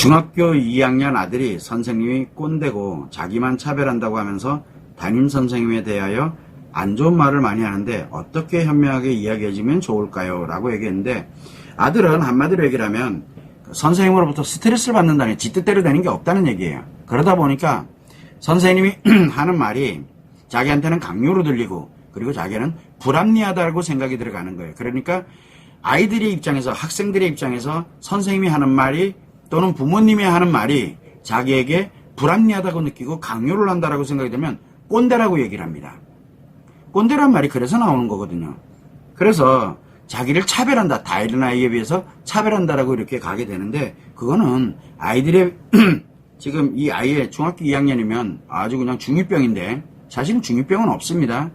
중학교 2학년 아들이 선생님이 꼰대고 자기만 차별한다고 하면서 담임 선생님에 대하여 안 좋은 말을 많이 하는데 어떻게 현명하게 이야기해주면 좋을까요? 라고 얘기했는데, 아들은 한마디로 얘기를 하면 선생님으로부터 스트레스를 받는다니 지 뜻대로 되는 게 없다는 얘기예요. 그러다 보니까 선생님이 하는 말이 자기한테는 강요로 들리고, 그리고 자기는 불합리하다고 생각이 들어가는 거예요. 그러니까 아이들의 입장에서, 학생들의 입장에서 선생님이 하는 말이 또는 부모님이 하는 말이 자기에게 불합리하다고 느끼고 강요를 한다라고 생각이 되면 꼰대라고 얘기를 합니다. 꼰대란 말이 그래서 나오는 거거든요. 그래서 자기를 차별한다, 다른 아이에 비해서 차별한다라고 이렇게 가게 되는데, 그거는 아이들의 지금 이 아이의 중학교 2학년이면 아주 그냥 중2병인데 사실은 중2병은 없습니다.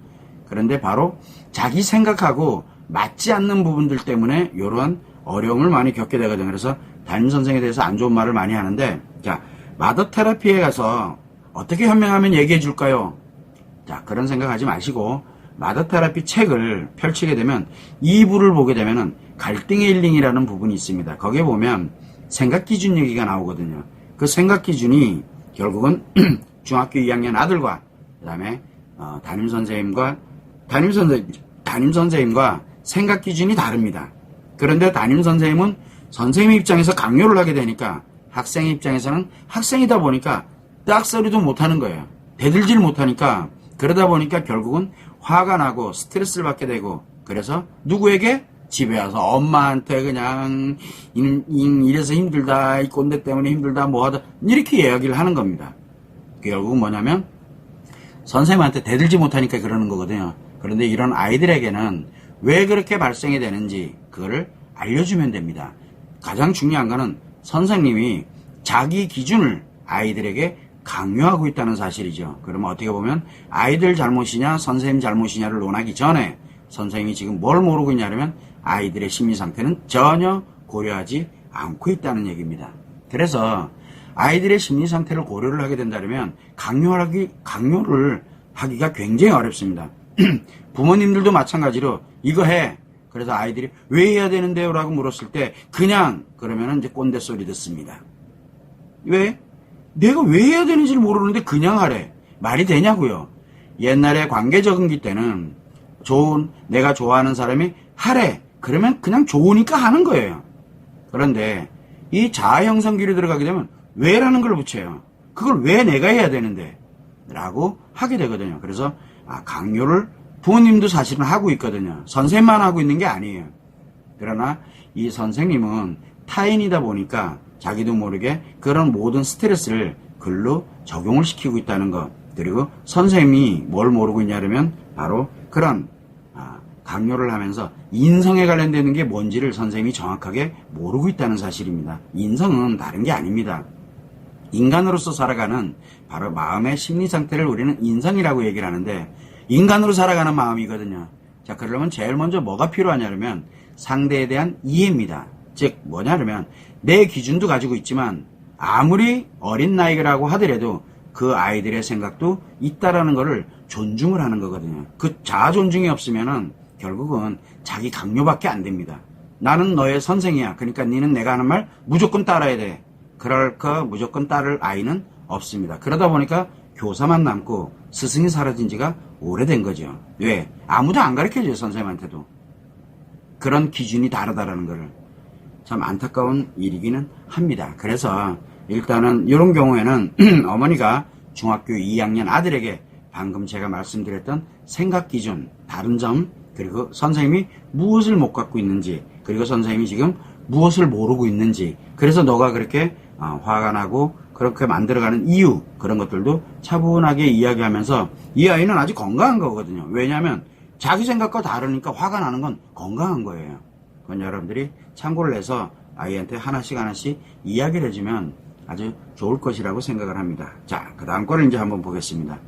그런데 바로 자기 생각하고 맞지 않는 부분들 때문에 이러한 어려움을 많이 겪게 되거든요. 그래서 담임선생에 대해서 안 좋은 말을 많이 하는데, 자, 마더 테라피에 가서 어떻게 현명하면 얘기해 줄까요? 자, 그런 생각하지 마시고 마더 테라피 책을 펼치게 되면 2부를 보게 되면은 갈등의 힐링이라는 부분이 있습니다. 거기에 보면 생각 기준 얘기가 나오거든요. 그 생각 기준이 결국은 중학교 2학년 아들과 그다음에 담임 선생님과 생각 기준이 다릅니다. 그런데 담임 선생님은 선생님 입장에서 강요를 하게 되니까 학생의 입장에서는 학생이다 보니까 딱소리도 못하는 거예요. 대들지를 못하니까, 그러다 보니까 결국은 화가 나고 스트레스를 받게 되고, 그래서 누구에게? 집에 와서 엄마한테 그냥 이래서 힘들다, 이 꼰대 때문에 힘들다, 뭐하다 이렇게 이야기를 하는 겁니다. 결국은 뭐냐면 선생님한테 대들지 못하니까 그러는 거거든요. 그런데 이런 아이들에게는 왜 그렇게 발생이 되는지 그거를 알려주면 됩니다. 가장 중요한 거는 선생님이 자기 기준을 아이들에게 강요하고 있다는 사실이죠. 그러면 어떻게 보면 아이들 잘못이냐 선생님 잘못이냐를 논하기 전에 선생님이 지금 뭘 모르고 있냐면 아이들의 심리 상태는 전혀 고려하지 않고 있다는 얘기입니다. 그래서 아이들의 심리 상태를 고려를 하게 된다면 강요를 하기가 굉장히 어렵습니다. 부모님들도 마찬가지로 이거 해. 그래서 아이들이 왜 해야 되는데요? 라고 물었을 때 그냥 그러면은 이제 꼰대 소리 듣습니다. 왜? 내가 왜 해야 되는지를 모르는데 그냥 하래. 말이 되냐고요. 옛날에 관계적응기 때는 내가 좋아하는 사람이 하래. 그러면 그냥 좋으니까 하는 거예요. 그런데 이 자아형성기로 들어가게 되면 왜라는 걸 붙여요. 그걸 왜 내가 해야 되는데? 라고 하게 되거든요. 그래서 강요를 부모님도 사실은 하고 있거든요. 선생님만 하고 있는 게 아니에요. 그러나 이 선생님은 타인이다 보니까 자기도 모르게 그런 모든 스트레스를 글로 적용을 시키고 있다는 것. 그리고 선생님이 뭘 모르고 있냐면 바로 그런 강요를 하면서 인성에 관련되는 게 뭔지를 선생님이 정확하게 모르고 있다는 사실입니다. 인성은 다른 게 아닙니다. 인간으로서 살아가는 바로 마음의 심리 상태를 우리는 인성이라고 얘기를 하는데, 인간으로 살아가는 마음이거든요. 자, 그러려면 제일 먼저 뭐가 필요하냐면 상대에 대한 이해입니다. 즉 뭐냐면 내 기준도 가지고 있지만 아무리 어린 나이라고 하더라도 그 아이들의 생각도 있다라는 것을 존중을 하는 거거든요. 그 자아 존중이 없으면은 결국은 자기 강요밖에 안 됩니다. 나는 너의 선생이야. 그러니까 니는 내가 하는 말 무조건 따라야 돼. 그럴 거 무조건 따를 아이는 없습니다. 그러다 보니까 교사만 남고 스승이 사라진 지가 오래된 거죠. 왜? 아무도 안 가르쳐줘요, 선생님한테도. 그런 기준이 다르다라는 거를. 참 안타까운 일이기는 합니다. 그래서 일단은 이런 경우에는 어머니가 중학교 2학년 아들에게 방금 제가 말씀드렸던 생각 기준, 다른 점, 그리고 선생님이 무엇을 못 갖고 있는지, 그리고 선생님이 지금 무엇을 모르고 있는지, 그래서 너가 그렇게 화가 나고 그렇게 만들어가는 이유, 그런 것들도 차분하게 이야기하면서 이 아이는 아직 건강한 거거든요. 왜냐하면 자기 생각과 다르니까 화가 나는 건 건강한 거예요. 그건 여러분들이 참고를 해서 아이한테 하나씩 이야기를 해주면 아주 좋을 것이라고 생각을 합니다. 자, 그 다음 거를 이제 한번 보겠습니다.